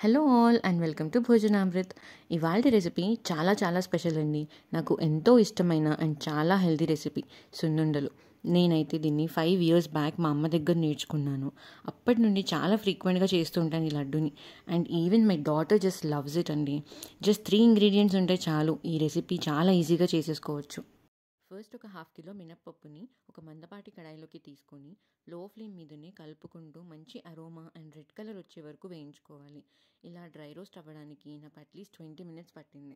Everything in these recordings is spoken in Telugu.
Hello all and welcome to Bhojanamrut. ఇవాళ రెసిపీ చాలా స్పెషల్ అండి. నాకు ఎంతో ఇష్టమైన అండ్ చాలా హెల్తీ రెసిపీ సున్నుండలు. నేనైతే దీన్ని 5 years బ్యాక్ మా అమ్మ దగ్గర నేర్చుకున్నాను. అప్పటి నుండి చాలా ఫ్రీక్వెంట్గా చేస్తూ ఉంటాను ఈ లడ్డూని. And even my daughter just loves it అండి. జస్ట్ 3 ingredients ఉంటే చాలు, ఈ రెసిపీ చాలా ఈజీగా చేసేసుకోవచ్చు. ఫస్ట్ ఒక 1/2 kilo మినప్పప్పుని ఒక మందపాటి కడాయిలోకి తీసుకొని లో ఫ్లేమ్ మీదనే కలుపుకుంటూ మంచి అరోమా అండ్ రెడ్ కలర్ వచ్చే వరకు వేయించుకోవాలి. ఇలా డ్రై రోస్ట్ అవ్వడానికి నాకు అట్లీస్ట్ 20 minutes పట్టింది.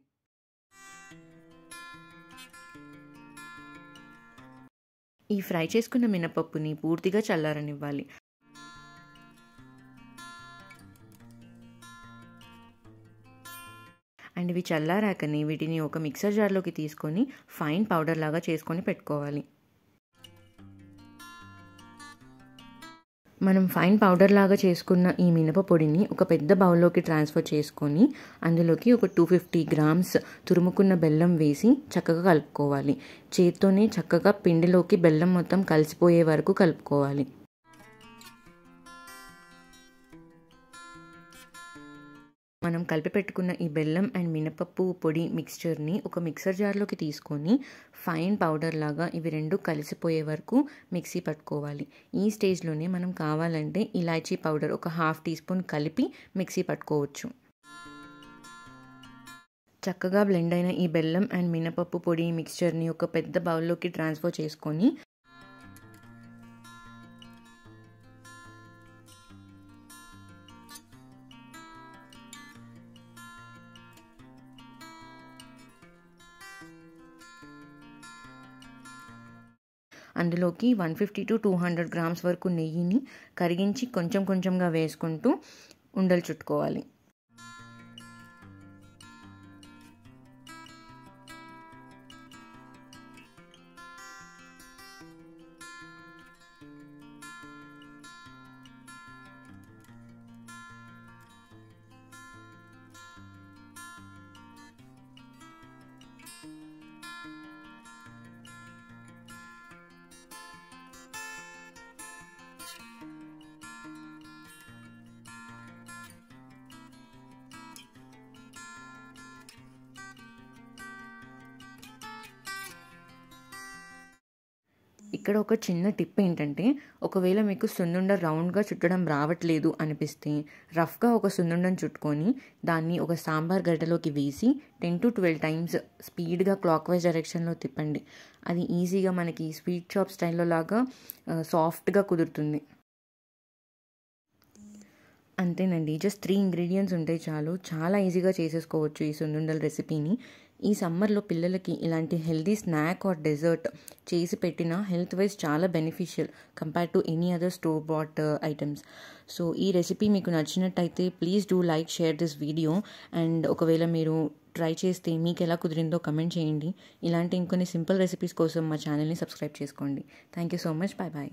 ఈ ఫ్రై చేసుకున్న మినపప్పుని పూర్తిగా చల్లారనివ్వాలి. అండ్ ఇవి చల్లారాకని వీటిని ఒక మిక్సర్ జార్లోకి తీసుకొని ఫైన్ పౌడర్ లాగా చేసుకొని పెట్టుకోవాలి. మనం ఫైన్ పౌడర్ లాగా చేసుకున్న ఈ మినప పొడిని ఒక పెద్ద బౌల్లోకి ట్రాన్స్ఫర్ చేసుకొని అందులోకి ఒక 250 grams తురుముకున్న బెల్లం వేసి చక్కగా కలుపుకోవాలి. చేత్తోనే చక్కగా పిండిలోకి బెల్లం మొత్తం కలిసిపోయే వరకు కలుపుకోవాలి. మనం కలిపి పెట్టుకున్న ఈ బెల్లం అండ్ మినపప్పు పొడి మిక్స్చర్ని ఒక మిక్సర్ జార్లోకి తీసుకొని ఫైన్ పౌడర్ లాగా ఇవి రెండు కలిసిపోయే వరకు మిక్సీ పట్టుకోవాలి. ఈ స్టేజ్లోనే మనం కావాలంటే ఇలాచీ పౌడర్ ఒక 1/2 teaspoon కలిపి మిక్సీ పట్టుకోవచ్చు. చక్కగా బ్లెండ్ అయిన ఈ బెల్లం అండ్ మినపప్పు పొడి మిక్స్చర్ని ఒక పెద్ద బౌల్లోకి ట్రాన్స్ఫర్ చేసుకొని అందులోకి 150 to 200 grams వరకు నెయ్యిని కరిగించి కొంచెంగా వేసుకుంటూ ఉండలు చుట్టుకోవాలి. ఇక్కడ ఒక చిన్న టిప్ ఏంటంటే, ఒకవేళ మీకు సున్నుండ రౌండ్గా చుట్టడం రావట్లేదు అనిపిస్తే రఫ్గా ఒక సున్నుండను చుట్టుకొని దాన్ని ఒక సాంబార్ గడ్డలోకి వేసి 10 to 12 times స్పీడ్గా క్లాక్ వైజ్ డైరెక్షన్లో తిప్పండి. అది ఈజీగా మనకి స్వీట్ షాప్ స్టైల్లో లాగా సాఫ్ట్గా కుదురుతుంది. అంతేనండి, జస్ట్ 3 ingredients ఉంటే చాలు, చాలా ఈజీగా చేసేసుకోవచ్చు ఈ సున్నుండల రెసిపీని. ఈ సమ్మర్లో పిల్లలకి ఇలాంటి హెల్దీ స్నాక్ ఆర్ డెజర్ట్ చేసి పెట్టిన హెల్త్ వైజ్ చాలా beneficial compare to any other store bat items. So ఈ రెసిపీ మీకు నచ్చినట్టయితే please do like, share this video. And ఒకవేళ మీరు ట్రై చేస్తే మీకు ఎలా కుదిరిందో కమెంట్ చేయండి. ఇలాంటి ఇంకొన్ని సింపుల్ రెసిపీస్ కోసం మా ఛానల్ని సబ్స్క్రైబ్ చేసుకోండి. Thank you so much. Bye.